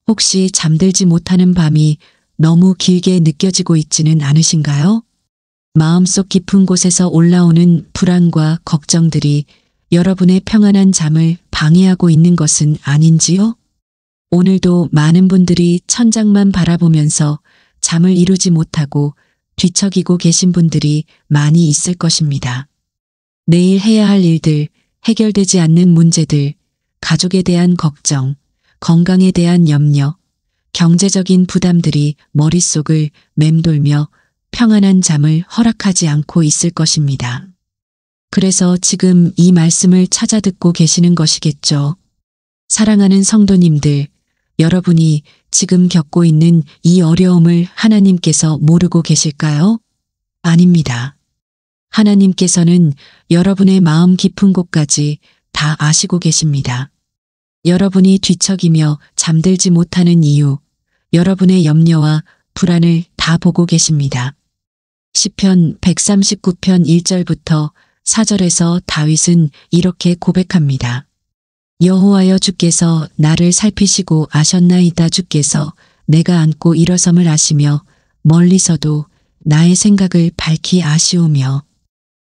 혹시 잠들지 못하는 밤이 너무 길게 느껴지고 있지는 않으신가요? 마음속 깊은 곳에서 올라오는 불안과 걱정들이 여러분의 평안한 잠을 방해하고 있는 것은 아닌지요? 오늘도 많은 분들이 천장만 바라보면서 잠을 이루지 못하고 뒤척이고 계신 분들이 많이 있을 것입니다. 내일 해야 할 일들, 해결되지 않는 문제들, 가족에 대한 걱정, 건강에 대한 염려, 경제적인 부담들이 머릿속을 맴돌며 평안한 잠을 허락하지 않고 있을 것입니다. 그래서 지금 이 말씀을 찾아 듣고 계시는 것이겠죠. 사랑하는 성도님들, 여러분이 지금 겪고 있는 이 어려움을 하나님께서 모르고 계실까요? 아닙니다. 하나님께서는 여러분의 마음 깊은 곳까지 다 아시고 계십니다. 여러분이 뒤척이며 잠들지 못하는 이유, 여러분의 염려와 불안을 다 보고 계십니다. 시편 139편 1절부터 4절에서 다윗은 이렇게 고백합니다. 여호와여 주께서 나를 살피시고 아셨나이다. 주께서 내가 앉고 일어섬을 아시며 멀리서도 나의 생각을 밝히 아시오며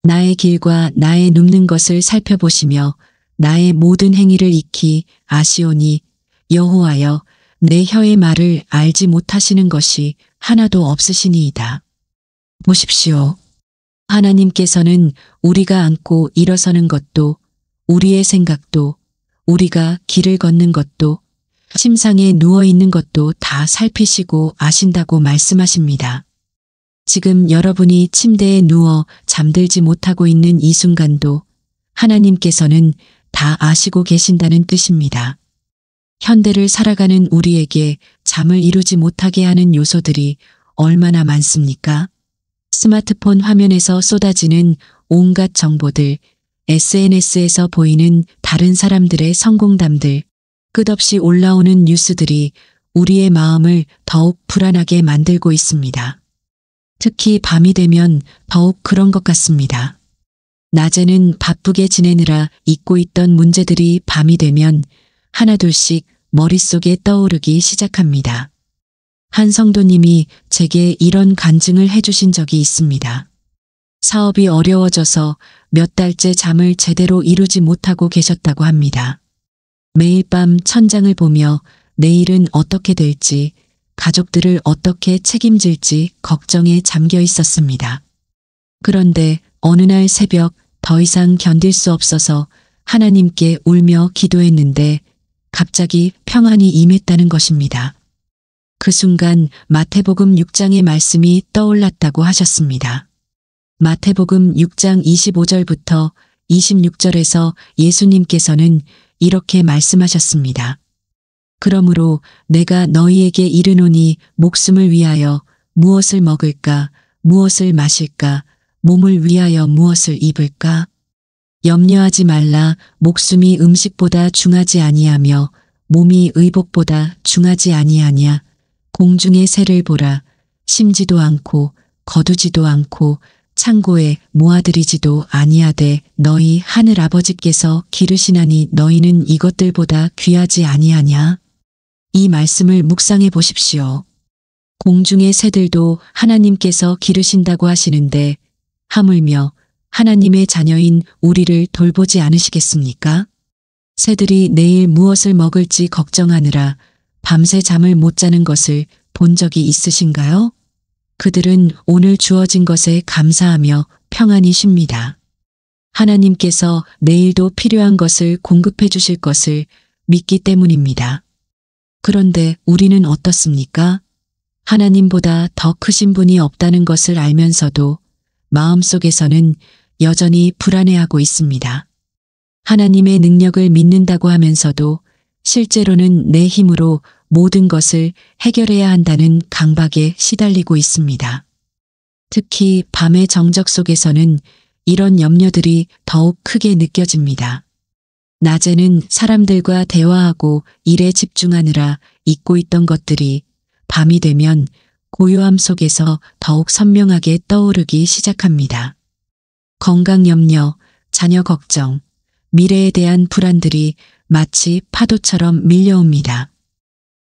나의 길과 나의 눕는 것을 살펴보시며 나의 모든 행위를 익히 아시오니 여호와여 내 혀의 말을 알지 못하시는 것이 하나도 없으시니이다. 보십시오. 하나님께서는 우리가 앉고 일어서는 것도 우리의 생각도 우리가 길을 걷는 것도 침상에 누워있는 것도 다 살피시고 아신다고 말씀하십니다. 지금 여러분이 침대에 누워 잠들지 못하고 있는 이 순간도 하나님께서는 다 아시고 계신다는 뜻입니다. 현대를 살아가는 우리에게 잠을 이루지 못하게 하는 요소들이 얼마나 많습니까? 스마트폰 화면에서 쏟아지는 온갖 정보들, SNS에서 보이는 다른 사람들의 성공담들, 끝없이 올라오는 뉴스들이 우리의 마음을 더욱 불안하게 만들고 있습니다. 특히 밤이 되면 더욱 그런 것 같습니다. 낮에는 바쁘게 지내느라 잊고 있던 문제들이 밤이 되면 하나둘씩 머릿속에 떠오르기 시작합니다. 한 성도님이 제게 이런 간증을 해주신 적이 있습니다. 사업이 어려워져서 몇 달째 잠을 제대로 이루지 못하고 계셨다고 합니다. 매일 밤 천장을 보며 내일은 어떻게 될지, 가족들을 어떻게 책임질지 걱정에 잠겨 있었습니다. 그런데 어느 날 새벽 더 이상 견딜 수 없어서 하나님께 울며 기도했는데 갑자기 평안이 임했다는 것입니다. 그 순간 마태복음 6장의 말씀이 떠올랐다고 하셨습니다. 마태복음 6장 25절부터 26절에서 예수님께서는 이렇게 말씀하셨습니다. 그러므로 내가 너희에게 이르노니 목숨을 위하여 무엇을 먹을까, 무엇을 마실까, 몸을 위하여 무엇을 입을까? 염려하지 말라. 목숨이 음식보다 중하지 아니하며 몸이 의복보다 중하지 아니하냐. 공중의 새를 보라. 심지도 않고 거두지도 않고 창고에 모아들이지도 아니하되 너희 하늘 아버지께서 기르시나니 너희는 이것들보다 귀하지 아니하냐. 이 말씀을 묵상해 보십시오. 공중의 새들도 하나님께서 기르신다고 하시는데 하물며 하나님의 자녀인 우리를 돌보지 않으시겠습니까? 새들이 내일 무엇을 먹을지 걱정하느라 밤새 잠을 못 자는 것을 본 적이 있으신가요? 그들은 오늘 주어진 것에 감사하며 평안히 쉽니다. 하나님께서 내일도 필요한 것을 공급해 주실 것을 믿기 때문입니다. 그런데 우리는 어떻습니까? 하나님보다 더 크신 분이 없다는 것을 알면서도 마음속에서는 여전히 불안해하고 있습니다. 하나님의 능력을 믿는다고 하면서도 실제로는 내 힘으로 모든 것을 해결해야 한다는 강박에 시달리고 있습니다. 특히 밤의 정적 속에서는 이런 염려들이 더욱 크게 느껴집니다. 낮에는 사람들과 대화하고 일에 집중하느라 잊고 있던 것들이 밤이 되면 고요함 속에서 더욱 선명하게 떠오르기 시작합니다. 건강 염려, 자녀 걱정, 미래에 대한 불안들이 마치 파도처럼 밀려옵니다.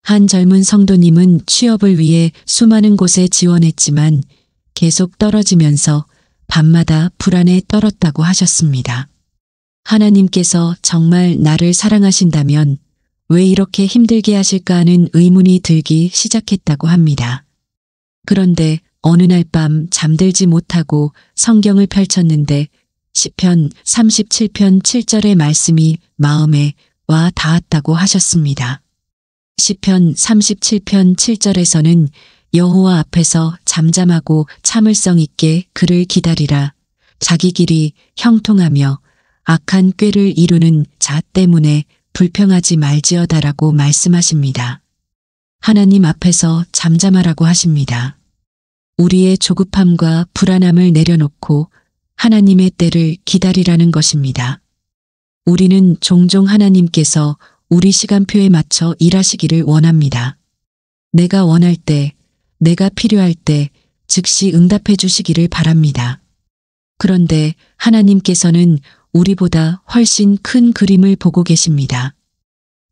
한 젊은 성도님은 취업을 위해 수많은 곳에 지원했지만 계속 떨어지면서 밤마다 불안에 떨었다고 하셨습니다. 하나님께서 정말 나를 사랑하신다면 왜 이렇게 힘들게 하실까 하는 의문이 들기 시작했다고 합니다. 그런데 어느 날 밤 잠들지 못하고 성경을 펼쳤는데 시편 37편 7절의 말씀이 마음에 와 닿았다고 하셨습니다. 시편 37편 7절에서는 여호와 앞에서 잠잠하고 참을성 있게 그를 기다리라. 자기 길이 형통하며 악한 꾀를 이루는 자 때문에 불평하지 말지어다라고 말씀하십니다. 하나님 앞에서 잠잠하라고 하십니다. 우리의 조급함과 불안함을 내려놓고 하나님의 때를 기다리라는 것입니다. 우리는 종종 하나님께서 우리 시간표에 맞춰 일하시기를 원합니다. 내가 원할 때, 내가 필요할 때 즉시 응답해 주시기를 바랍니다. 그런데 하나님께서는 우리보다 훨씬 큰 그림을 보고 계십니다.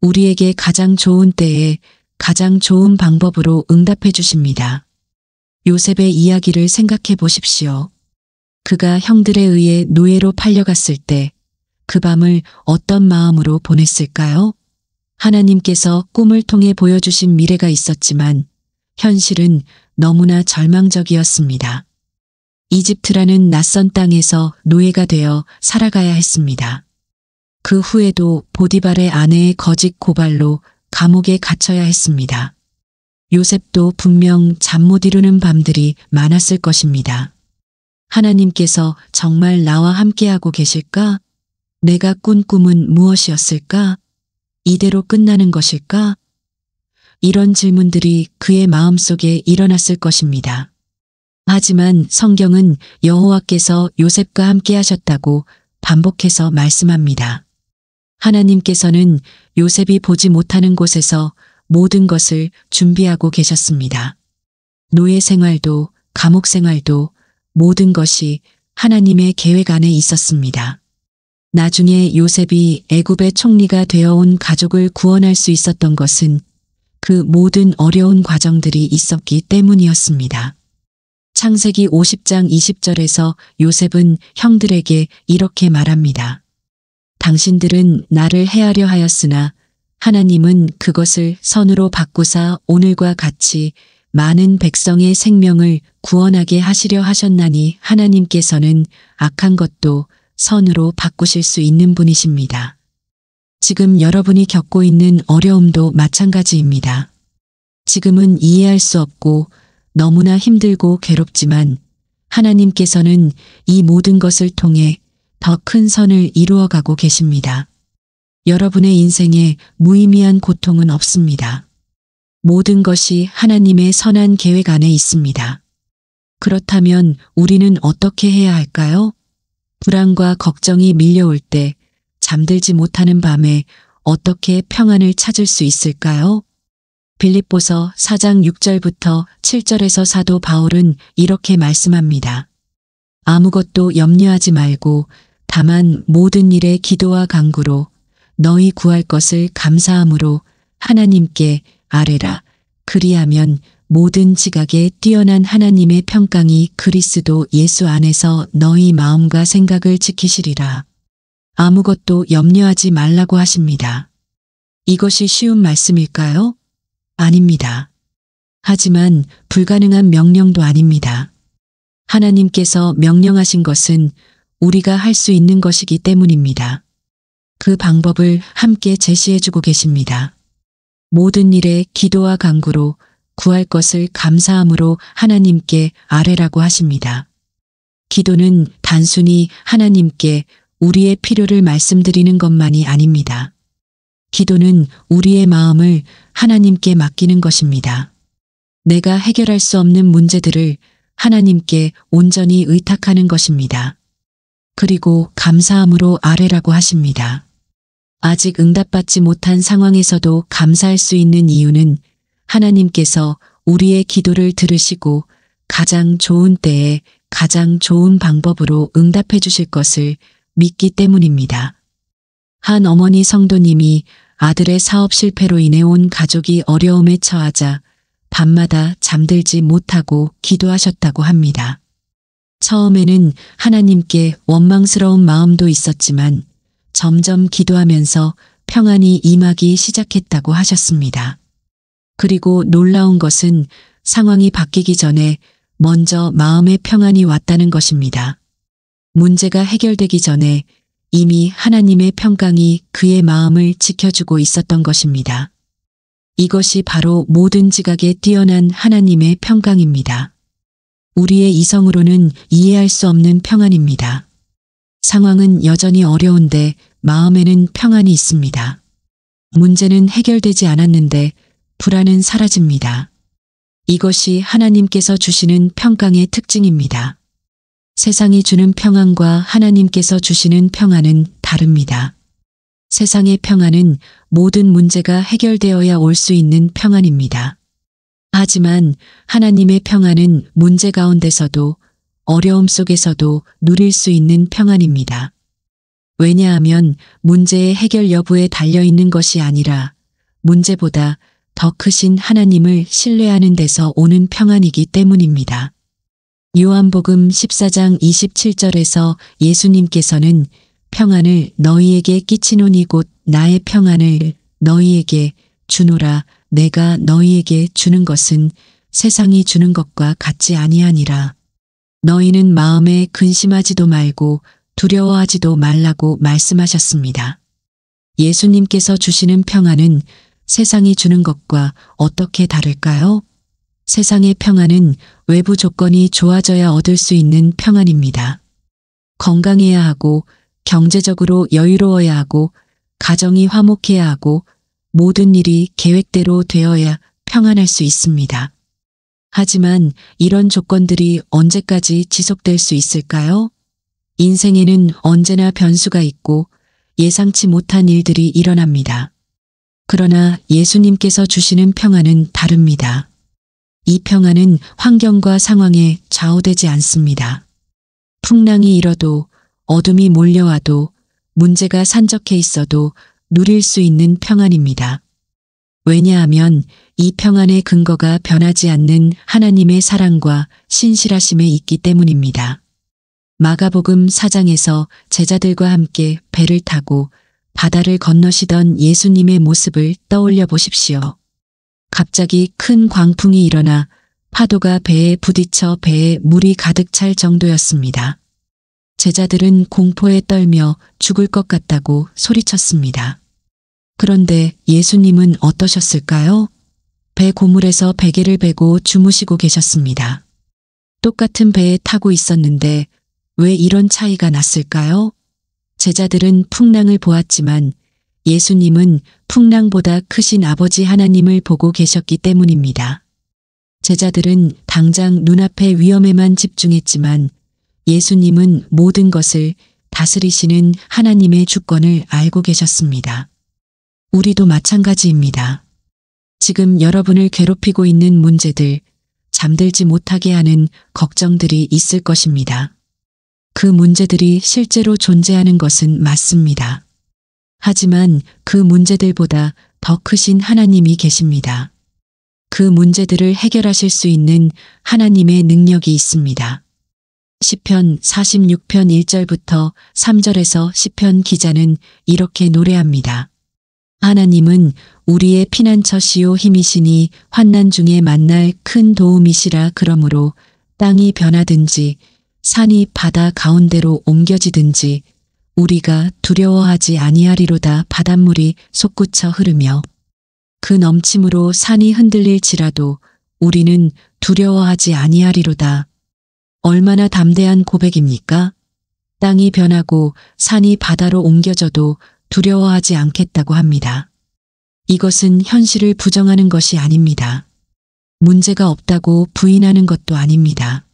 우리에게 가장 좋은 때에 가장 좋은 방법으로 응답해 주십니다. 요셉의 이야기를 생각해 보십시오. 그가 형들에 의해 노예로 팔려갔을 때 그 밤을 어떤 마음으로 보냈을까요? 하나님께서 꿈을 통해 보여주신 미래가 있었지만 현실은 너무나 절망적이었습니다. 이집트라는 낯선 땅에서 노예가 되어 살아가야 했습니다. 그 후에도 보디발의 아내의 거짓 고발로 감옥에 갇혀야 했습니다. 요셉도 분명 잠 못 이루는 밤들이 많았을 것입니다. 하나님께서 정말 나와 함께하고 계실까? 내가 꾼 꿈은 무엇이었을까? 이대로 끝나는 것일까? 이런 질문들이 그의 마음속에 일어났을 것입니다. 하지만 성경은 여호와께서 요셉과 함께 하셨다고 반복해서 말씀합니다. 하나님께서는 요셉이 보지 못하는 곳에서 모든 것을 준비하고 계셨습니다. 노예 생활도 감옥 생활도 모든 것이 하나님의 계획 안에 있었습니다. 나중에 요셉이 애굽의 총리가 되어온 가족을 구원할 수 있었던 것은 그 모든 어려운 과정들이 있었기 때문이었습니다. 창세기 50장 20절에서 요셉은 형들에게 이렇게 말합니다. 당신들은 나를 해하려 하였으나 하나님은 그것을 선으로 바꾸사 오늘과 같이 많은 백성의 생명을 구원하게 하시려 하셨나니 하나님께서는 악한 것도 선으로 바꾸실 수 있는 분이십니다. 지금 여러분이 겪고 있는 어려움도 마찬가지입니다. 지금은 이해할 수 없고 너무나 힘들고 괴롭지만 하나님께서는 이 모든 것을 통해 더 큰 선을 이루어가고 계십니다. 여러분의 인생에 무의미한 고통은 없습니다. 모든 것이 하나님의 선한 계획 안에 있습니다. 그렇다면 우리는 어떻게 해야 할까요? 불안과 걱정이 밀려올 때 잠들지 못하는 밤에 어떻게 평안을 찾을 수 있을까요? 빌립보서 4장 6절부터 7절에서 사도 바울은 이렇게 말씀합니다. 아무것도 염려하지 말고 다만 모든 일에 기도와 간구로 너희 구할 것을 감사함으로 하나님께 아뢰라. 그리하면 모든 지각에 뛰어난 하나님의 평강이 그리스도 예수 안에서 너희 마음과 생각을 지키시리라. 아무것도 염려하지 말라고 하십니다. 이것이 쉬운 말씀일까요? 아닙니다. 하지만 불가능한 명령도 아닙니다. 하나님께서 명령하신 것은 우리가 할 수 있는 것이기 때문입니다. 그 방법을 함께 제시해주고 계십니다. 모든 일에 기도와 간구로 구할 것을 감사함으로 하나님께 아뢰라고 하십니다. 기도는 단순히 하나님께 우리의 필요를 말씀드리는 것만이 아닙니다. 기도는 우리의 마음을 하나님께 맡기는 것입니다. 내가 해결할 수 없는 문제들을 하나님께 온전히 의탁하는 것입니다. 그리고 감사함으로 아뢰라고 하십니다. 아직 응답받지 못한 상황에서도 감사할 수 있는 이유는 하나님께서 우리의 기도를 들으시고 가장 좋은 때에 가장 좋은 방법으로 응답해 주실 것을 믿기 때문입니다. 한 어머니 성도님이 아들의 사업 실패로 인해 온 가족이 어려움에 처하자 밤마다 잠들지 못하고 기도하셨다고 합니다. 처음에는 하나님께 원망스러운 마음도 있었지만 점점 기도하면서 평안이 임하기 시작했다고 하셨습니다. 그리고 놀라운 것은 상황이 바뀌기 전에 먼저 마음의 평안이 왔다는 것입니다. 문제가 해결되기 전에 이미 하나님의 평강이 그의 마음을 지켜주고 있었던 것입니다. 이것이 바로 모든 지각에 뛰어난 하나님의 평강입니다. 우리의 이성으로는 이해할 수 없는 평안입니다. 상황은 여전히 어려운데 마음에는 평안이 있습니다. 문제는 해결되지 않았는데 불안은 사라집니다. 이것이 하나님께서 주시는 평강의 특징입니다. 세상이 주는 평안과 하나님께서 주시는 평안은 다릅니다. 세상의 평안은 모든 문제가 해결되어야 올 수 있는 평안입니다. 하지만 하나님의 평안은 문제 가운데서도 어려움 속에서도 누릴 수 있는 평안입니다. 왜냐하면 문제의 해결 여부에 달려있는 것이 아니라 문제보다 더 크신 하나님을 신뢰하는 데서 오는 평안이기 때문입니다. 요한복음 14장 27절에서 예수님께서는 평안을 너희에게 끼치노니 곧 나의 평안을 너희에게 주노라. 내가 너희에게 주는 것은 세상이 주는 것과 같지 아니하니라. 너희는 마음에 근심하지도 말고 두려워하지도 말라고 말씀하셨습니다. 예수님께서 주시는 평안은 세상이 주는 것과 어떻게 다를까요? 세상의 평안은 외부 조건이 좋아져야 얻을 수 있는 평안입니다. 건강해야 하고 경제적으로 여유로워야 하고 가정이 화목해야 하고 모든 일이 계획대로 되어야 평안할 수 있습니다. 하지만 이런 조건들이 언제까지 지속될 수 있을까요? 인생에는 언제나 변수가 있고 예상치 못한 일들이 일어납니다. 그러나 예수님께서 주시는 평안은 다릅니다. 이 평안은 환경과 상황에 좌우되지 않습니다. 풍랑이 일어도 어둠이 몰려와도 문제가 산적해 있어도 누릴 수 있는 평안입니다. 왜냐하면 이 평안의 근거가 변하지 않는 하나님의 사랑과 신실하심에 있기 때문입니다. 마가복음 4장에서 제자들과 함께 배를 타고 바다를 건너시던 예수님의 모습을 떠올려 보십시오. 갑자기 큰 광풍이 일어나 파도가 배에 부딪혀 배에 물이 가득 찰 정도였습니다. 제자들은 공포에 떨며 죽을 것 같다고 소리쳤습니다. 그런데 예수님은 어떠셨을까요? 배 고물에서 베개를 베고 주무시고 계셨습니다. 똑같은 배에 타고 있었는데 왜 이런 차이가 났을까요? 제자들은 풍랑을 보았지만 예수님은 풍랑보다 크신 아버지 하나님을 보고 계셨기 때문입니다. 제자들은 당장 눈앞의 위험에만 집중했지만 예수님은 모든 것을 다스리시는 하나님의 주권을 알고 계셨습니다. 우리도 마찬가지입니다. 지금 여러분을 괴롭히고 있는 문제들, 잠들지 못하게 하는 걱정들이 있을 것입니다. 그 문제들이 실제로 존재하는 것은 맞습니다. 하지만 그 문제들보다 더 크신 하나님이 계십니다. 그 문제들을 해결하실 수 있는 하나님의 능력이 있습니다. 시편 46편 1절부터 3절에서 시편 기자는 이렇게 노래합니다. 하나님은 우리의 피난처시요 힘이시니 환난 중에 만날 큰 도움이시라. 그러므로 땅이 변하든지 산이 바다 가운데로 옮겨지든지 우리가 두려워하지 아니하리로다. 바닷물이 솟구쳐 흐르며 그 넘침으로 산이 흔들릴지라도 우리는 두려워하지 아니하리로다. 얼마나 담대한 고백입니까? 땅이 변하고 산이 바다로 옮겨져도 두려워하지 않겠다고 합니다. 이것은 현실을 부정하는 것이 아닙니다. 문제가 없다고 부인하는 것도 아닙니다.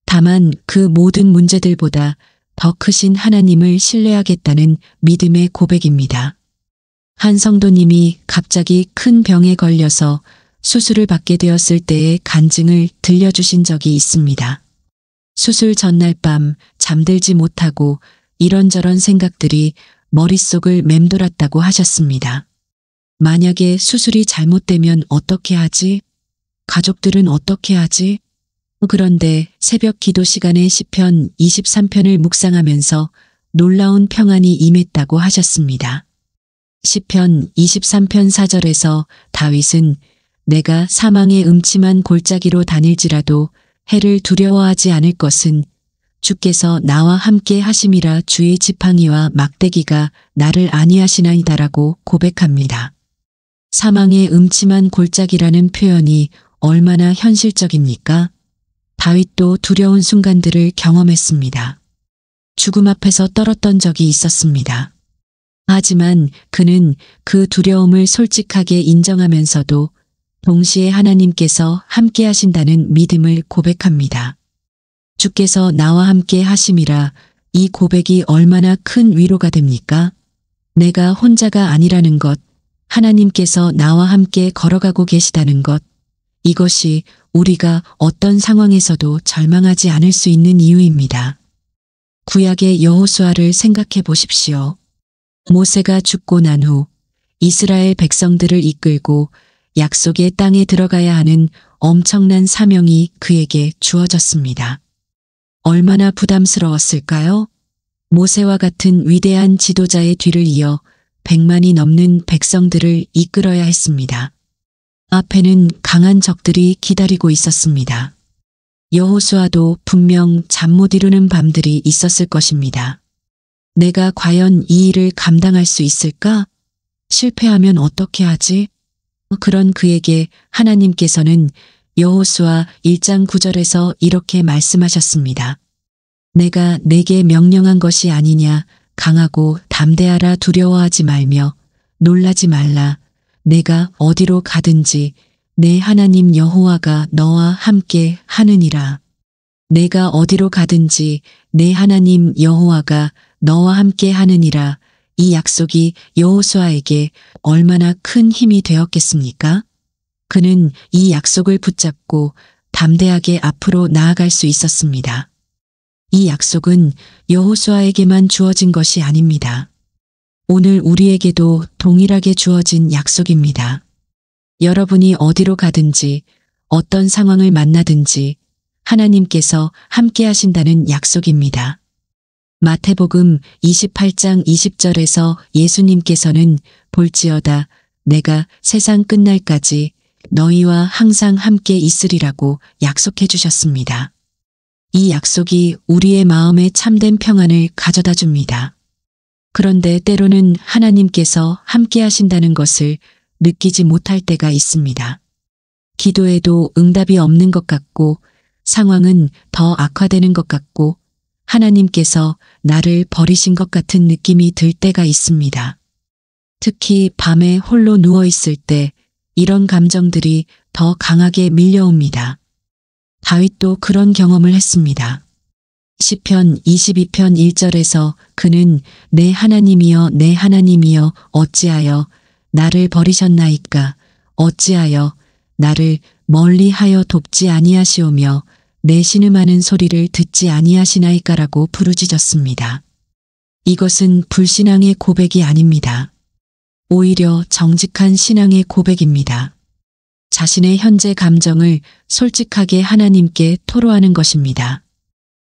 다만 그 모든 문제들보다 더 크신 하나님을 신뢰하겠다는 믿음의 고백입니다. 한 성도님이 갑자기 큰 병에 걸려서 수술을 받게 되었을 때의 간증을 들려주신 적이 있습니다. 수술 전날 밤 잠들지 못하고 이런저런 생각들이 머릿속을 맴돌았다고 하셨습니다. 만약에 수술이 잘못되면 어떻게 하지? 가족들은 어떻게 하지? 그런데 새벽 기도 시간에 시편 23편을 묵상하면서 놀라운 평안이 임했다고 하셨습니다. 시편 23편 4절에서 다윗은 내가 사망의 음침한 골짜기로 다닐지라도 해를 두려워하지 않을 것은 주께서 나와 함께 하심이라 주의 지팡이와 막대기가 나를 안위하시나이다라고 고백합니다. 사망의 음침한 골짜기라는 표현이 얼마나 현실적입니까? 다윗도 두려운 순간들을 경험했습니다. 죽음 앞에서 떨었던 적이 있었습니다. 하지만 그는 그 두려움을 솔직하게 인정하면서도 동시에 하나님께서 함께 하신다는 믿음을 고백합니다. 주께서 나와 함께 하심이라, 이 고백이 얼마나 큰 위로가 됩니까? 내가 혼자가 아니라는 것, 하나님께서 나와 함께 걸어가고 계시다는 것, 이것이 우리가 어떤 상황에서도 절망하지 않을 수 있는 이유입니다. 구약의 여호수아를 생각해 보십시오. 모세가 죽고 난 후 이스라엘 백성들을 이끌고 약속의 땅에 들어가야 하는 엄청난 사명이 그에게 주어졌습니다. 얼마나 부담스러웠을까요? 모세와 같은 위대한 지도자의 뒤를 이어 100만이 넘는 백성들을 이끌어야 했습니다. 앞에는 강한 적들이 기다리고 있었습니다. 여호수아도 분명 잠 못 이루는 밤들이 있었을 것입니다. 내가 과연 이 일을 감당할 수 있을까? 실패하면 어떻게 하지? 그런 그에게 하나님께서는 여호수아 1장 9절에서 이렇게 말씀하셨습니다. 내가 내게 명령한 것이 아니냐, 강하고 담대하라, 두려워하지 말며 놀라지 말라. 내가 어디로 가든지 내 하나님 여호와가 너와 함께 하느니라. 내가 어디로 가든지 내 하나님 여호와가 너와 함께 하느니라. 이 약속이 여호수아에게 얼마나 큰 힘이 되었겠습니까? 그는 이 약속을 붙잡고 담대하게 앞으로 나아갈 수 있었습니다. 이 약속은 여호수아에게만 주어진 것이 아닙니다. 오늘 우리에게도 동일하게 주어진 약속입니다. 여러분이 어디로 가든지 어떤 상황을 만나든지 하나님께서 함께 하신다는 약속입니다. 마태복음 28장 20절에서 예수님께서는 볼지어다 내가 세상 끝날까지 너희와 항상 함께 있으리라고 약속해 주셨습니다. 이 약속이 우리의 마음에 참된 평안을 가져다 줍니다. 그런데 때로는 하나님께서 함께 하신다는 것을 느끼지 못할 때가 있습니다. 기도에도 응답이 없는 것 같고 상황은 더 악화되는 것 같고 하나님께서 나를 버리신 것 같은 느낌이 들 때가 있습니다. 특히 밤에 홀로 누워 있을 때 이런 감정들이 더 강하게 밀려옵니다. 다윗도 그런 경험을 했습니다. 시편 22편 1절에서 그는 내 하나님이여 내 하나님이여 어찌하여 나를 버리셨나이까 어찌하여 나를 멀리하여 돕지 아니하시오며 내 신음하는 소리를 듣지 아니하시나이까라고 부르짖었습니다. 이것은 불신앙의 고백이 아닙니다. 오히려 정직한 신앙의 고백입니다. 자신의 현재 감정을 솔직하게 하나님께 토로하는 것입니다.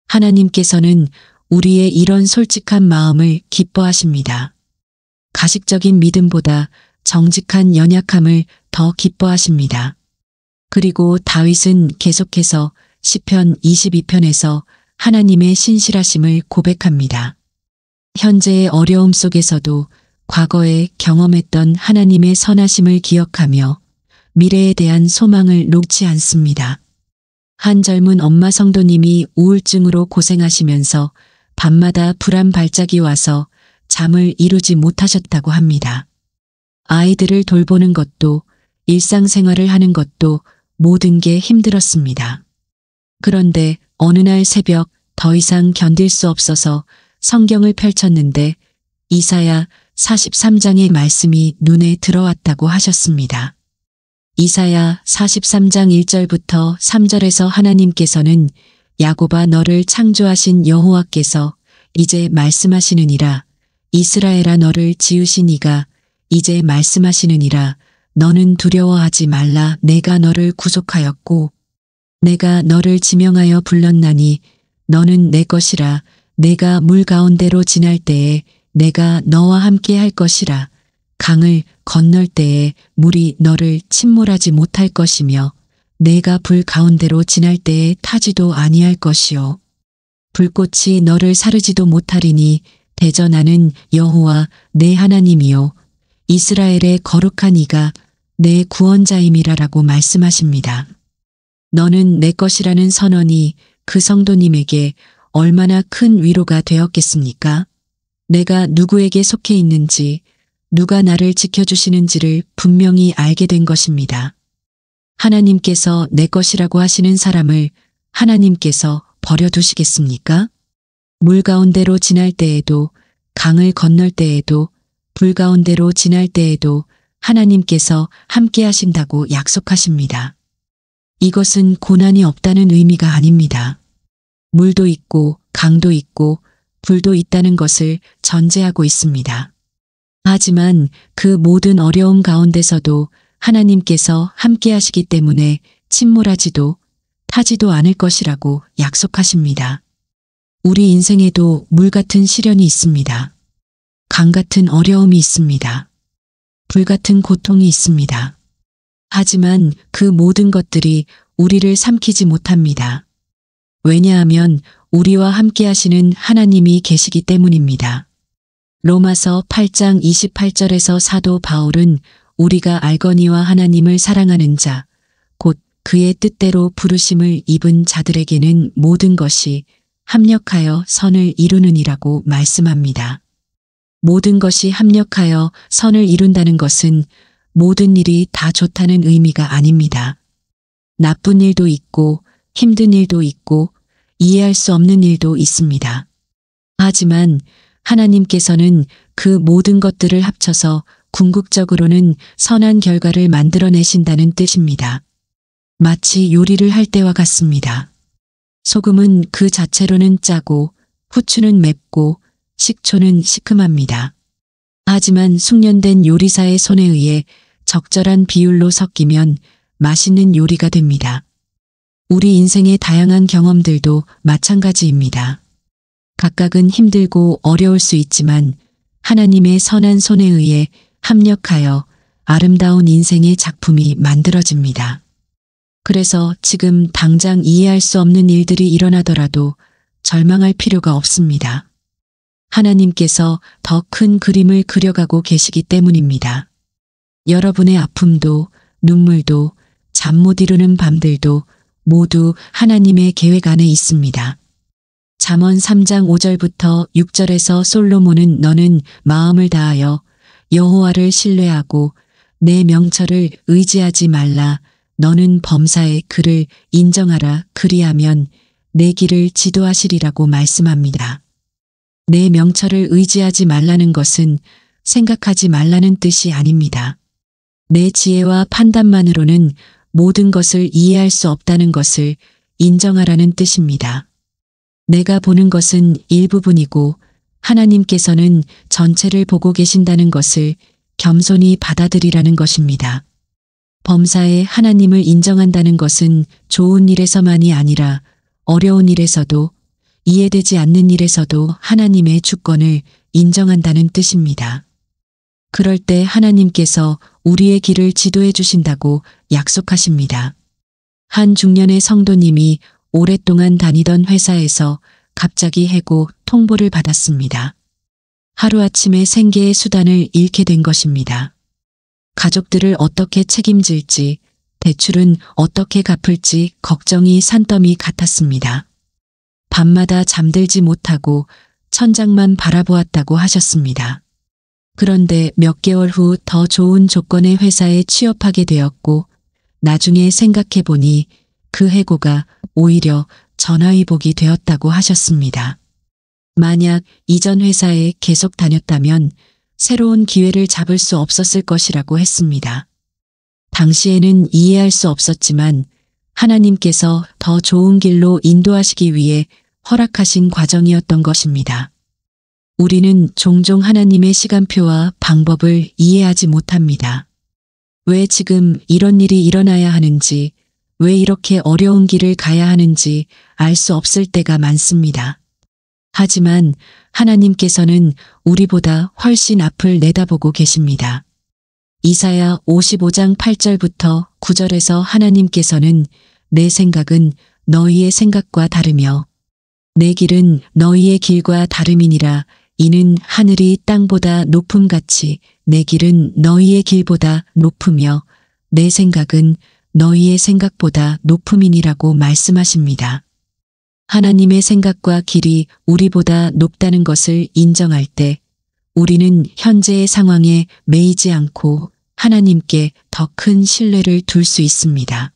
하나님께서는 우리의 이런 솔직한 마음을 기뻐하십니다. 가식적인 믿음보다 정직한 연약함을 더 기뻐하십니다. 그리고 다윗은 계속해서 시편 22편에서 하나님의 신실하심을 고백합니다. 현재의 어려움 속에서도 과거에 경험했던 하나님의 선하심을 기억하며 미래에 대한 소망을 놓지 않습니다. 한 젊은 엄마 성도님이 우울증으로 고생하시면서 밤마다 불안 발작이 와서 잠을 이루지 못하셨다고 합니다. 아이들을 돌보는 것도 일상생활을 하는 것도 모든 게 힘들었습니다. 그런데 어느 날 새벽 더 이상 견딜 수 없어서 성경을 펼쳤는데 이사야 43장의 말씀이 눈에 들어왔다고 하셨습니다. 이사야 43장 1절부터 3절에서 하나님께서는 야곱아 너를 창조하신 여호와께서 이제 말씀하시느니라 이스라엘아 너를 지으신 이가 이제 말씀하시느니라. 너는 두려워하지 말라. 내가 너를 구속하였고 내가 너를 지명하여 불렀나니 너는 내 것이라. 내가 물 가운데로 지날 때에 내가 너와 함께 할 것이라. 강을 건널 때에 물이 너를 침몰하지 못할 것이며 내가 불 가운데로 지날 때에 타지도 아니할 것이요. 불꽃이 너를 사르지도 못하리니 대저 나는 여호와 내 하나님이요 이스라엘의 거룩한 이가 내 구원자임이라라고 말씀하십니다. 너는 내 것이라는 선언이 그 성도님에게 얼마나 큰 위로가 되었겠습니까? 내가 누구에게 속해 있는지, 누가 나를 지켜주시는지를 분명히 알게 된 것입니다. 하나님께서 내 것이라고 하시는 사람을 하나님께서 버려두시겠습니까? 물 가운데로 지날 때에도, 강을 건널 때에도, 불 가운데로 지날 때에도 하나님께서 함께 하신다고 약속하십니다. 이것은 고난이 없다는 의미가 아닙니다. 물도 있고 강도 있고 불도 있다는 것을 전제하고 있습니다. 하지만 그 모든 어려움 가운데서도 하나님께서 함께 하시기 때문에 침몰하지도 타지도 않을 것이라고 약속하십니다. 우리 인생에도 물 같은 시련이 있습니다. 강 같은 어려움이 있습니다. 불 같은 고통이 있습니다. 하지만 그 모든 것들이 우리를 삼키지 못합니다. 왜냐하면 우리와 함께 하시는 하나님이 계시기 때문입니다. 로마서 8장 28절에서 사도 바울은 우리가 알거니와 하나님을 사랑하는 자, 곧 그의 뜻대로 부르심을 입은 자들에게는 모든 것이 합력하여 선을 이루느니라고 말씀합니다. 모든 것이 합력하여 선을 이룬다는 것은 모든 일이 다 좋다는 의미가 아닙니다. 나쁜 일도 있고 힘든 일도 있고 이해할 수 없는 일도 있습니다. 하지만 하나님께서는 그 모든 것들을 합쳐서 궁극적으로는 선한 결과를 만들어내신다는 뜻입니다. 마치 요리를 할 때와 같습니다. 소금은 그 자체로는 짜고 후추는 맵고 식초는 시큼합니다. 하지만 숙련된 요리사의 손에 의해 적절한 비율로 섞이면 맛있는 요리가 됩니다. 우리 인생의 다양한 경험들도 마찬가지입니다. 각각은 힘들고 어려울 수 있지만 하나님의 선한 손에 의해 합력하여 아름다운 인생의 작품이 만들어집니다. 그래서 지금 당장 이해할 수 없는 일들이 일어나더라도 절망할 필요가 없습니다. 하나님께서 더 큰 그림을 그려가고 계시기 때문입니다. 여러분의 아픔도 눈물도 잠 못 이루는 밤들도 모두 하나님의 계획 안에 있습니다. 잠언 3장 5절부터 6절에서 솔로몬은 너는 마음을 다하여 여호와를 신뢰하고 내 명철을 의지하지 말라. 너는 범사의 그를 인정하라. 그리하면 내 길을 지도하시리라고 말씀합니다. 내 명철을 의지하지 말라는 것은 생각하지 말라는 뜻이 아닙니다. 내 지혜와 판단만으로는 모든 것을 이해할 수 없다는 것을 인정하라는 뜻입니다. 내가 보는 것은 일부분이고 하나님께서는 전체를 보고 계신다는 것을 겸손히 받아들이라는 것입니다. 범사에 하나님을 인정한다는 것은 좋은 일에서만이 아니라 어려운 일에서도 이해되지 않는 일에서도 하나님의 주권을 인정한다는 뜻입니다. 그럴 때 하나님께서 우리의 길을 지도해 주신다고 약속하십니다. 한 중년의 성도님이 오랫동안 다니던 회사에서 갑자기 해고 통보를 받았습니다. 하루아침에 생계의 수단을 잃게 된 것입니다. 가족들을 어떻게 책임질지, 대출은 어떻게 갚을지 걱정이 산더미 같았습니다. 밤마다 잠들지 못하고 천장만 바라보았다고 하셨습니다. 그런데 몇 개월 후 더 좋은 조건의 회사에 취업하게 되었고 나중에 생각해보니 그 해고가 오히려 전화위복이 되었다고 하셨습니다. 만약 이전 회사에 계속 다녔다면 새로운 기회를 잡을 수 없었을 것이라고 했습니다. 당시에는 이해할 수 없었지만 하나님께서 더 좋은 길로 인도하시기 위해 허락하신 과정이었던 것입니다. 우리는 종종 하나님의 시간표와 방법을 이해하지 못합니다. 왜 지금 이런 일이 일어나야 하는지, 왜 이렇게 어려운 길을 가야 하는지 알 수 없을 때가 많습니다. 하지만 하나님께서는 우리보다 훨씬 앞을 내다보고 계십니다. 이사야 55장 8절부터 9절에서 하나님께서는 내 생각은 너희의 생각과 다르며 내 길은 너희의 길과 다름이니라. 이는 하늘이 땅보다 높음같이 내 길은 너희의 길보다 높으며 내 생각은 너희의 생각보다 높음이니라고 말씀하십니다. 하나님의 생각과 길이 우리보다 높다는 것을 인정할 때 우리는 현재의 상황에 매이지 않고 하나님께 더 큰 신뢰를 둘 수 있습니다.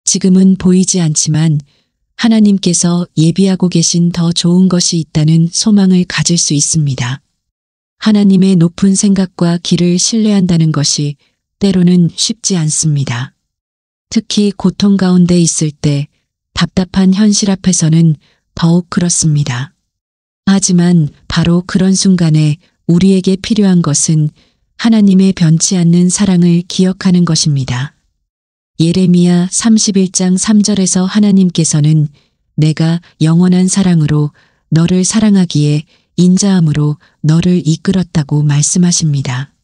지금은 보이지 않지만 하나님께서 예비하고 계신 더 좋은 것이 있다는 소망을 가질 수 있습니다. 하나님의 높은 생각과 길을 신뢰한다는 것이 때로는 쉽지 않습니다. 특히 고통 가운데 있을 때 답답한 현실 앞에서는 더욱 그렇습니다. 하지만 바로 그런 순간에 우리에게 필요한 것은 하나님의 변치 않는 사랑을 기억하는 것입니다. 예레미야 31장 3절에서 하나님께서는 내가 영원한 사랑으로 너를 사랑하기에 인자함으로 너를 이끌었다고 말씀하십니다.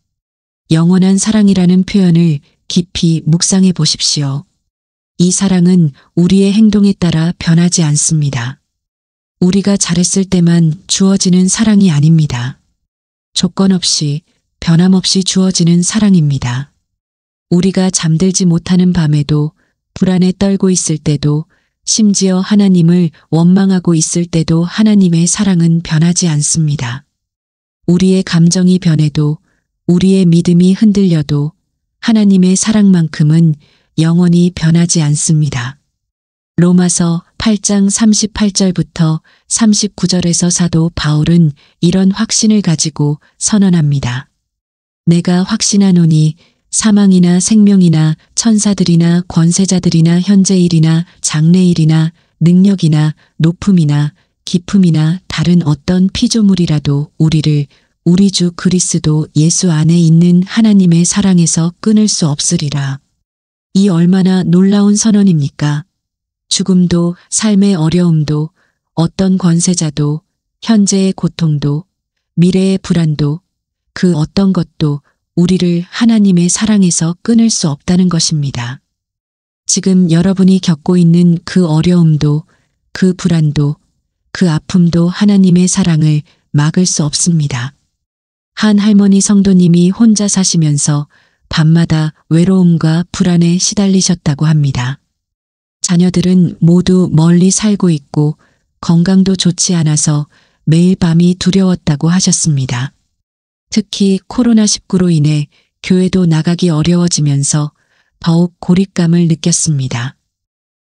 영원한 사랑이라는 표현을 깊이 묵상해 보십시오. 이 사랑은 우리의 행동에 따라 변하지 않습니다. 우리가 잘했을 때만 주어지는 사랑이 아닙니다. 조건 없이 변함없이 주어지는 사랑입니다. 우리가 잠들지 못하는 밤에도 불안에 떨고 있을 때도 심지어 하나님을 원망하고 있을 때도 하나님의 사랑은 변하지 않습니다. 우리의 감정이 변해도 우리의 믿음이 흔들려도 하나님의 사랑만큼은 영원히 변하지 않습니다. 로마서 8장 38절부터 39절에서 사도 바울은 이런 확신을 가지고 선언합니다. 내가 확신하노니 사망이나 생명이나 천사들이나 권세자들이나 현재일이나 장래일이나 능력이나 높음이나 깊음이나 다른 어떤 피조물이라도 우리를 우리 주 그리스도 예수 안에 있는 하나님의 사랑에서 끊을 수 없으리라. 이 얼마나 놀라운 선언입니까? 죽음도 삶의 어려움도 어떤 권세자도 현재의 고통도 미래의 불안도 그 어떤 것도 우리를 하나님의 사랑에서 끊을 수 없다는 것입니다. 지금 여러분이 겪고 있는 그 어려움도 그 불안도 그 아픔도 하나님의 사랑을 막을 수 없습니다. 한 할머니 성도님이 혼자 사시면서 밤마다 외로움과 불안에 시달리셨다고 합니다. 자녀들은 모두 멀리 살고 있고 건강도 좋지 않아서 매일 밤이 두려웠다고 하셨습니다. 특히 코로나19로 인해 교회도 나가기 어려워지면서 더욱 고립감을 느꼈습니다.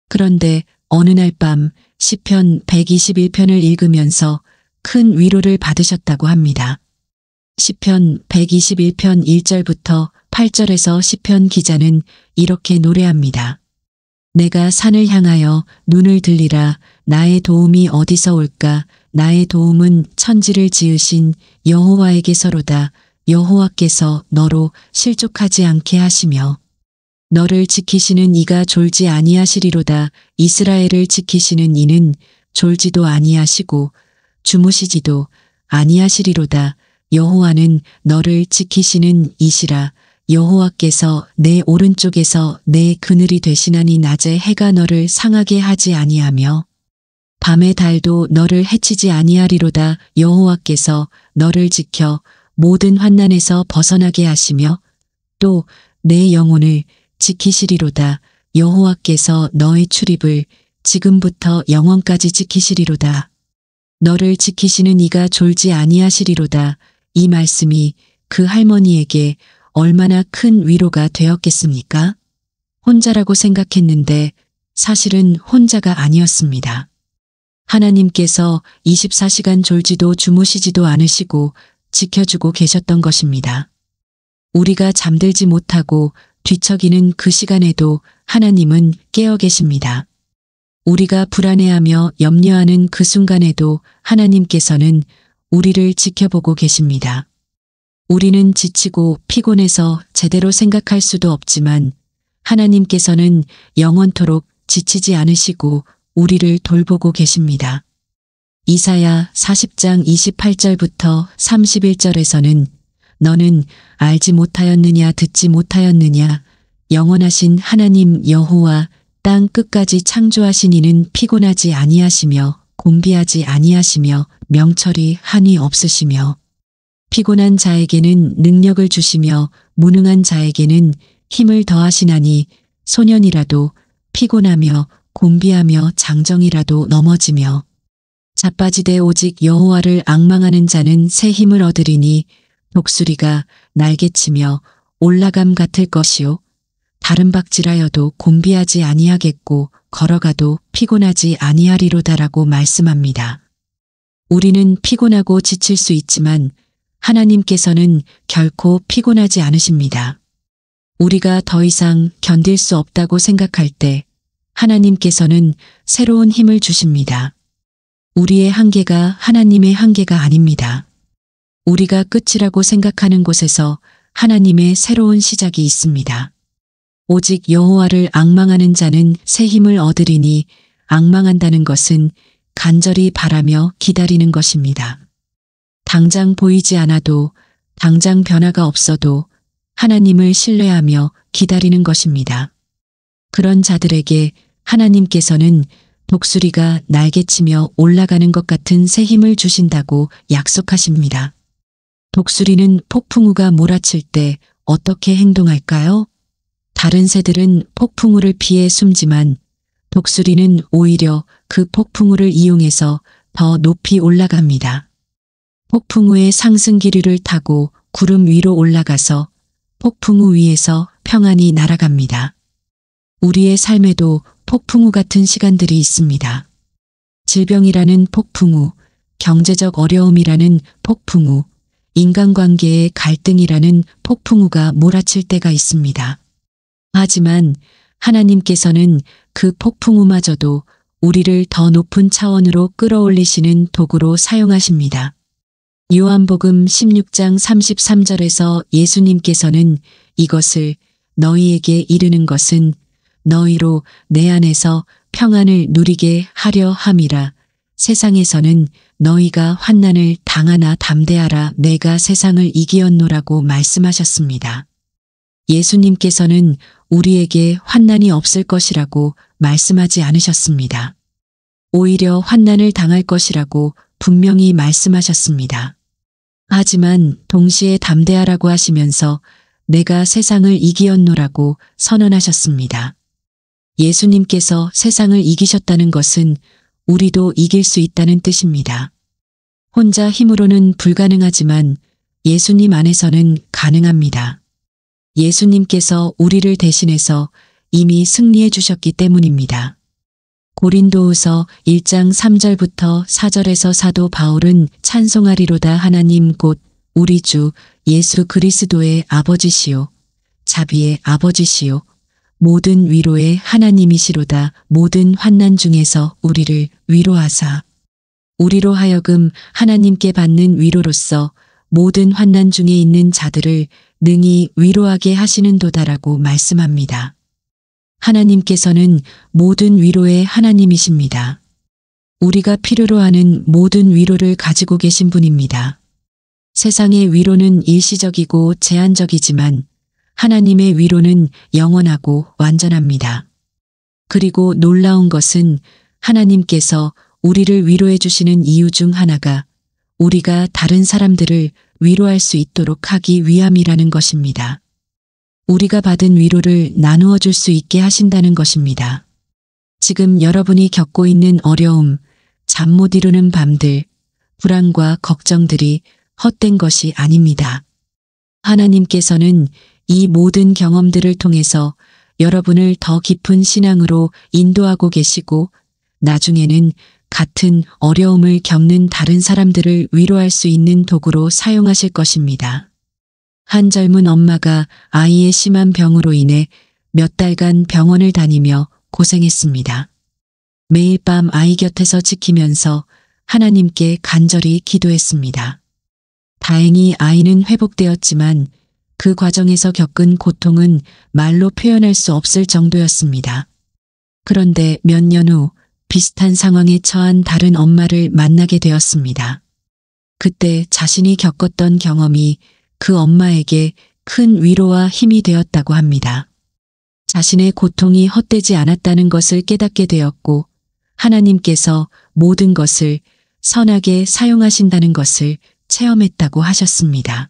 그런데 어느 날 밤 시편 121편을 읽으면서 큰 위로를 받으셨다고 합니다. 시편 121편 1절부터 8절에서 시편 기자는 이렇게 노래합니다. 내가 산을 향하여 눈을 들리라. 나의 도움이 어디서 올까? 나의 도움은 천지를 지으신 여호와에게서로다. 여호와께서 너로 실족하지 않게 하시며 너를 지키시는 이가 졸지 아니하시리로다. 이스라엘을 지키시는 이는 졸지도 아니하시고 주무시지도 아니하시리로다. 여호와는 너를 지키시는 이시라. 여호와께서 내 오른쪽에서 내 그늘이 되시나니 낮에 해가 너를 상하게 하지 아니하며 밤의 달도 너를 해치지 아니하리로다. 여호와께서 너를 지켜 모든 환난에서 벗어나게 하시며 또 내 영혼을 지키시리로다. 여호와께서 너의 출입을 지금부터 영원까지 지키시리로다. 너를 지키시는 이가 졸지 아니하시리로다. 이 말씀이 그 할머니에게 얼마나 큰 위로가 되었겠습니까? 혼자라고 생각했는데 사실은 혼자가 아니었습니다. 하나님께서 24시간 졸지도 주무시지도 않으시고 지켜주고 계셨던 것입니다. 우리가 잠들지 못하고 뒤척이는 그 시간에도 하나님은 깨어 계십니다. 우리가 불안해하며 염려하는 그 순간에도 하나님께서는 우리를 지켜보고 계십니다. 우리는 지치고 피곤해서 제대로 생각할 수도 없지만 하나님께서는 영원토록 지치지 않으시고 우리를 돌보고 계십니다. 이사야 40장 28절부터 31절에서는 너는 알지 못하였느냐 듣지 못하였느냐 영원하신 하나님 여호와 땅 끝까지 창조하신 이는 피곤하지 아니하시며 곤비하지 아니하시며 명철이 한이 없으시며 피곤한 자에게는 능력을 주시며 무능한 자에게는 힘을 더하시나니 소년이라도 피곤하며 곤비하며 장정이라도 넘어지며 자빠지되 오직 여호와를 앙망하는 자는 새 힘을 얻으리니 독수리가 날개치며 올라감 같을 것이요 다른 박질하여도 곤비하지 아니하겠고 걸어가도 피곤하지 아니하리로다라고 말씀합니다. 우리는 피곤하고 지칠 수 있지만 하나님께서는 결코 피곤하지 않으십니다. 우리가 더 이상 견딜 수 없다고 생각할 때 하나님께서는 새로운 힘을 주십니다. 우리의 한계가 하나님의 한계가 아닙니다. 우리가 끝이라고 생각하는 곳에서 하나님의 새로운 시작이 있습니다. 오직 여호와를 앙망하는 자는 새 힘을 얻으리니 앙망한다는 것은 간절히 바라며 기다리는 것입니다. 당장 보이지 않아도 당장 변화가 없어도 하나님을 신뢰하며 기다리는 것입니다. 그런 자들에게 하나님께서는 독수리가 날개치며 올라가는 것 같은 새 힘을 주신다고 약속하십니다. 독수리는 폭풍우가 몰아칠 때 어떻게 행동할까요? 다른 새들은 폭풍우를 피해 숨지만 독수리는 오히려 그 폭풍우를 이용해서 더 높이 올라갑니다. 폭풍우의 상승 기류를 타고 구름 위로 올라가서 폭풍우 위에서 평안히 날아갑니다. 우리의 삶에도 폭풍우 같은 시간들이 있습니다. 질병이라는 폭풍우, 경제적 어려움이라는 폭풍우, 인간관계의 갈등이라는 폭풍우가 몰아칠 때가 있습니다. 하지만 하나님께서는 그 폭풍우마저도 우리를 더 높은 차원으로 끌어올리시는 도구로 사용하십니다. 요한복음 16장 33절에서 예수님께서는 이것을 너희에게 이르는 것은 너희로 내 안에서 평안을 누리게 하려 함이라. 세상에서는 너희가 환난을 당하나 담대하라. 내가 세상을 이기었노라고 말씀하셨습니다. 예수님께서는 우리에게 환난이 없을 것이라고 말씀하지 않으셨습니다. 오히려 환난을 당할 것이라고 분명히 말씀하셨습니다. 하지만 동시에 담대하라고 하시면서 내가 세상을 이기었노라고 선언하셨습니다. 예수님께서 세상을 이기셨다는 것은 우리도 이길 수 있다는 뜻입니다. 혼자 힘으로는 불가능하지만 예수님 안에서는 가능합니다. 예수님께서 우리를 대신해서 이미 승리해 주셨기 때문입니다. 고린도후서 1장 3절부터 4절에서 사도 바울은 찬송하리로다 하나님 곧 우리 주 예수 그리스도의 아버지시요 자비의 아버지시요 모든 위로의 하나님이시로다. 모든 환난 중에서 우리를 위로하사 우리로 하여금 하나님께 받는 위로로서 모든 환난 중에 있는 자들을 능히 위로하게 하시는 도다라고 말씀합니다. 하나님께서는 모든 위로의 하나님이십니다. 우리가 필요로 하는 모든 위로를 가지고 계신 분입니다. 세상의 위로는 일시적이고 제한적이지만 하나님의 위로는 영원하고 완전합니다. 그리고 놀라운 것은 하나님께서 우리를 위로해 주시는 이유 중 하나가 우리가 다른 사람들을 위로할 수 있도록 하기 위함이라는 것입니다. 우리가 받은 위로를 나누어 줄 수 있게 하신다는 것입니다. 지금 여러분이 겪고 있는 어려움, 잠 못 이루는 밤들, 불안과 걱정들이 헛된 것이 아닙니다. 하나님께서는 이 모든 경험들을 통해서 여러분을 더 깊은 신앙으로 인도하고 계시고 나중에는 같은 어려움을 겪는 다른 사람들을 위로할 수 있는 도구로 사용하실 것입니다. 한 젊은 엄마가 아이의 심한 병으로 인해 몇 달간 병원을 다니며 고생했습니다. 매일 밤 아이 곁에서 지키면서 하나님께 간절히 기도했습니다. 다행히 아이는 회복되었지만 그 과정에서 겪은 고통은 말로 표현할 수 없을 정도였습니다. 그런데 몇 년 후 비슷한 상황에 처한 다른 엄마를 만나게 되었습니다. 그때 자신이 겪었던 경험이 그 엄마에게 큰 위로와 힘이 되었다고 합니다. 자신의 고통이 헛되지 않았다는 것을 깨닫게 되었고 하나님께서 모든 것을 선하게 사용하신다는 것을 체험했다고 하셨습니다.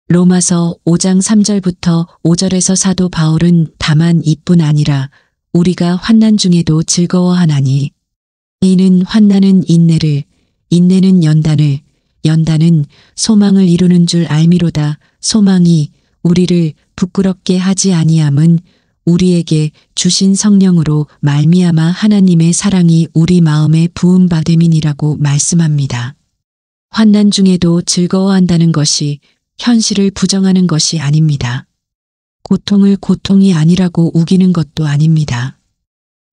로마서 5장 3절부터 5절에서 사도 바울은 다만 이뿐 아니라 우리가 환난 중에도 즐거워하나니 이는 환난은 인내를, 인내는 연단을, 연단은 소망을 이루는 줄 알미로다. 소망이 우리를 부끄럽게 하지 아니함은 우리에게 주신 성령으로 말미암아 하나님의 사랑이 우리 마음에 부음받음이니라고 말씀합니다. 환난 중에도 즐거워한다는 것이 현실을 부정하는 것이 아닙니다. 고통을 고통이 아니라고 우기는 것도 아닙니다.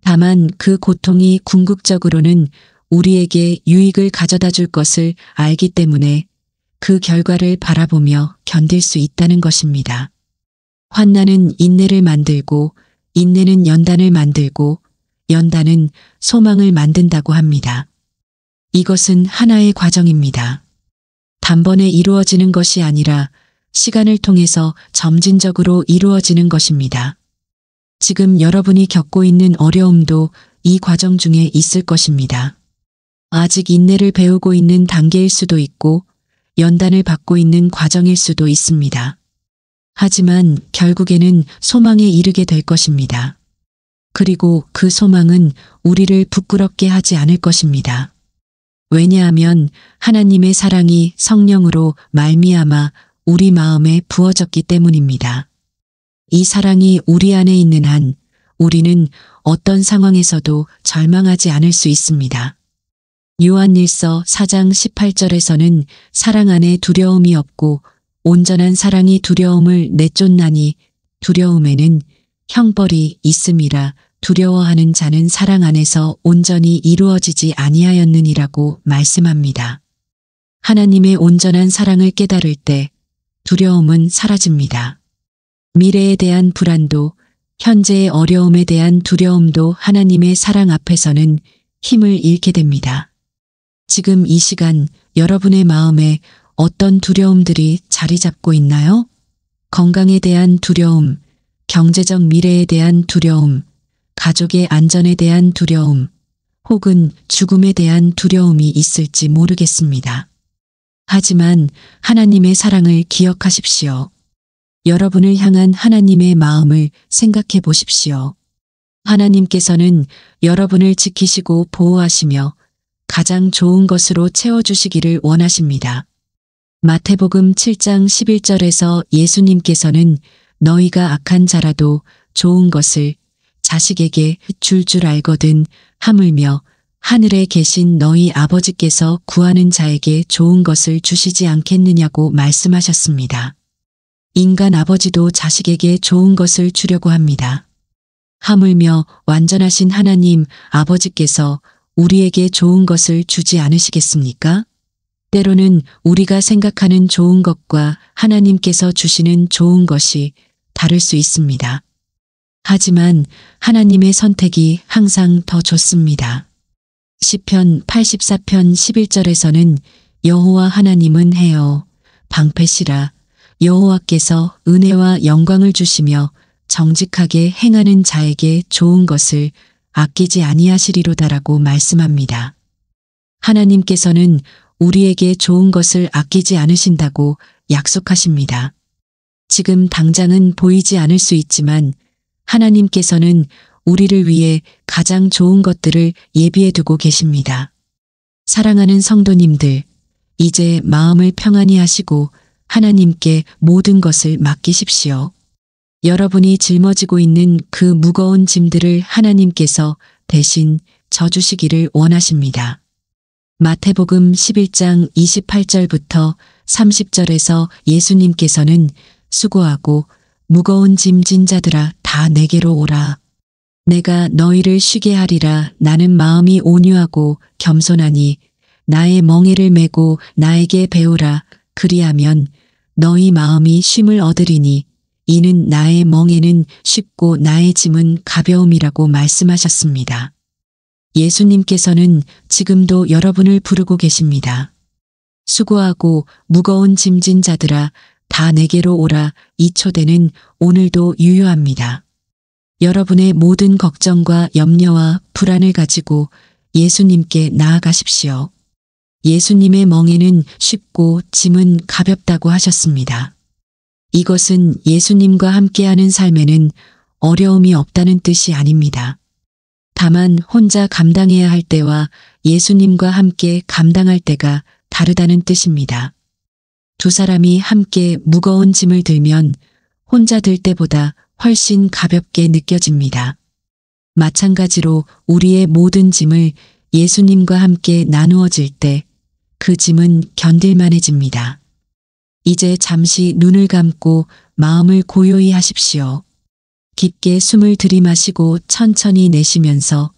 다만 그 고통이 궁극적으로는 우리에게 유익을 가져다 줄 것을 알기 때문에 그 결과를 바라보며 견딜 수 있다는 것입니다. 환난은 인내를 만들고 인내는 연단을 만들고 연단은 소망을 만든다고 합니다. 이것은 하나의 과정입니다. 단번에 이루어지는 것이 아니라 시간을 통해서 점진적으로 이루어지는 것입니다. 지금 여러분이 겪고 있는 어려움도 이 과정 중에 있을 것입니다. 아직 인내를 배우고 있는 단계일 수도 있고 연단을 받고 있는 과정일 수도 있습니다. 하지만 결국에는 소망에 이르게 될 것입니다. 그리고 그 소망은 우리를 부끄럽게 하지 않을 것입니다. 왜냐하면 하나님의 사랑이 성령으로 말미암아 우리 마음에 부어졌기 때문입니다. 이 사랑이 우리 안에 있는 한 우리는 어떤 상황에서도 절망하지 않을 수 있습니다. 요한일서 4장 18절에서는 사랑 안에 두려움이 없고 온전한 사랑이 두려움을 내쫓나니 두려움에는 형벌이 있음이라. 두려워하는 자는 사랑 안에서 온전히 이루어지지 아니하였느니라고 말씀합니다. 하나님의 온전한 사랑을 깨달을 때 두려움은 사라집니다. 미래에 대한 불안도 현재의 어려움에 대한 두려움도 하나님의 사랑 앞에서는 힘을 잃게 됩니다. 지금 이 시간 여러분의 마음에 어떤 두려움들이 자리 잡고 있나요? 건강에 대한 두려움, 경제적 미래에 대한 두려움, 가족의 안전에 대한 두려움, 혹은 죽음에 대한 두려움이 있을지 모르겠습니다. 하지만 하나님의 사랑을 기억하십시오. 여러분을 향한 하나님의 마음을 생각해 보십시오. 하나님께서는 여러분을 지키시고 보호하시며 가장 좋은 것으로 채워주시기를 원하십니다. 마태복음 7장 11절에서 예수님께서는 너희가 악한 자라도 좋은 것을 자식에게 줄 알거든 하물며 하늘에 계신 너희 아버지께서 구하는 자에게 좋은 것을 주시지 않겠느냐고 말씀하셨습니다. 인간 아버지도 자식에게 좋은 것을 주려고 합니다. 하물며 완전하신 하나님 아버지께서 우리에게 좋은 것을 주지 않으시겠습니까? 때로는 우리가 생각하는 좋은 것과 하나님께서 주시는 좋은 것이 다를 수 있습니다. 하지만 하나님의 선택이 항상 더 좋습니다. 시편 84편 11절에서는 여호와 하나님은 해요 방패시라. 여호와께서 은혜와 영광을 주시며 정직하게 행하는 자에게 좋은 것을 아끼지 아니하시리로다라고 말씀합니다. 하나님께서는 우리에게 좋은 것을 아끼지 않으신다고 약속하십니다. 지금 당장은 보이지 않을 수 있지만 하나님께서는 우리를 위해 가장 좋은 것들을 예비해 두고 계십니다. 사랑하는 성도님들, 이제 마음을 평안히 하시고 하나님께 모든 것을 맡기십시오. 여러분이 짊어지고 있는 그 무거운 짐들을 하나님께서 대신 져주시기를 원하십니다. 마태복음 11장 28절부터 30절에서 예수님께서는 수고하고 무거운 짐 진 자들아 다 내게로 오라. 내가 너희를 쉬게 하리라. 나는 마음이 온유하고 겸손하니 나의 멍에를 메고 나에게 배우라. 그리하면 너희 마음이 쉼을 얻으리니 이는 나의 멍에는 쉽고 나의 짐은 가벼움이라고 말씀하셨습니다. 예수님께서는 지금도 여러분을 부르고 계십니다. 수고하고 무거운 짐진 자들아 다 내게로 오라. 이 초대는 오늘도 유효합니다. 여러분의 모든 걱정과 염려와 불안을 가지고 예수님께 나아가십시오. 예수님의 멍에는 쉽고 짐은 가볍다고 하셨습니다. 이것은 예수님과 함께하는 삶에는 어려움이 없다는 뜻이 아닙니다. 다만 혼자 감당해야 할 때와 예수님과 함께 감당할 때가 다르다는 뜻입니다. 두 사람이 함께 무거운 짐을 들면 혼자 들 때보다 훨씬 가볍게 느껴집니다. 마찬가지로 우리의 모든 짐을 예수님과 함께 나누어질 때 그 짐은 견딜만해집니다. 이제 잠시 눈을 감고 마음을 고요히 하십시오. 깊게 숨을 들이마시고 천천히 내쉬면서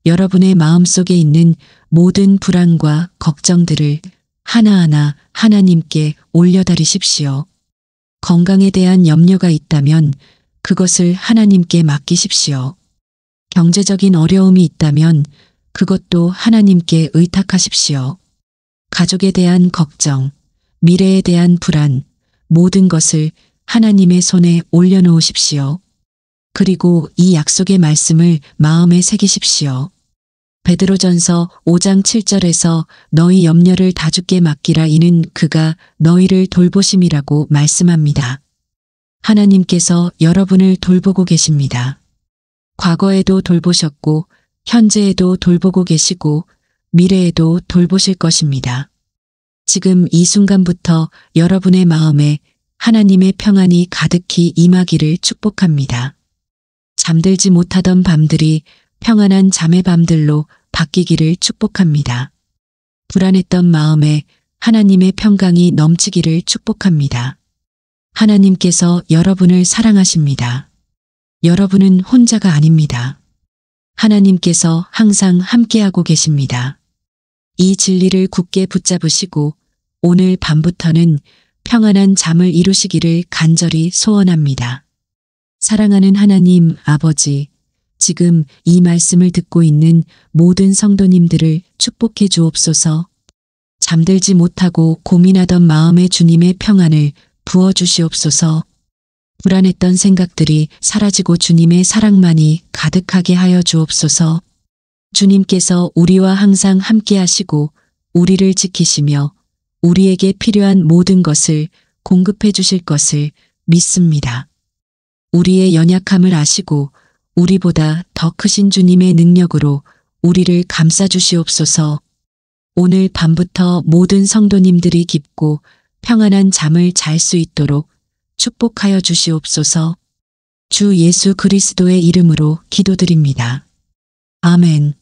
여러분의 마음속에 있는 모든 불안과 걱정들을 하나하나 하나님께 올려드리십시오. 건강에 대한 염려가 있다면 그것을 하나님께 맡기십시오. 경제적인 어려움이 있다면 그것도 하나님께 의탁하십시오. 가족에 대한 걱정, 미래에 대한 불안, 모든 것을 하나님의 손에 올려놓으십시오. 그리고 이 약속의 말씀을 마음에 새기십시오. 베드로전서 5장 7절에서 너희 염려를 다 주께 맡기라. 이는 그가 너희를 돌보심이라고 말씀합니다. 하나님께서 여러분을 돌보고 계십니다. 과거에도 돌보셨고 현재에도 돌보고 계시고 미래에도 돌보실 것입니다. 지금 이 순간부터 여러분의 마음에 하나님의 평안이 가득히 임하기를 축복합니다. 잠들지 못하던 밤들이 평안한 잠의 밤들로 바뀌기를 축복합니다. 불안했던 마음에 하나님의 평강이 넘치기를 축복합니다. 하나님께서 여러분을 사랑하십니다. 여러분은 혼자가 아닙니다. 하나님께서 항상 함께하고 계십니다. 이 진리를 굳게 붙잡으시고 오늘 밤부터는 평안한 잠을 이루시기를 간절히 소원합니다. 사랑하는 하나님 아버지, 지금 이 말씀을 듣고 있는 모든 성도님들을 축복해 주옵소서. 잠들지 못하고 고민하던 마음에 주님의 평안을 부어주시옵소서. 불안했던 생각들이 사라지고 주님의 사랑만이 가득하게 하여 주옵소서. 주님께서 우리와 항상 함께 하시고 우리를 지키시며 우리에게 필요한 모든 것을 공급해 주실 것을 믿습니다. 우리의 연약함을 아시고 우리보다 더 크신 주님의 능력으로 우리를 감싸 주시옵소서. 오늘 밤부터 모든 성도님들이 깊고 평안한 잠을 잘 수 있도록 축복하여 주시옵소서. 주 예수 그리스도의 이름으로 기도드립니다. 아멘.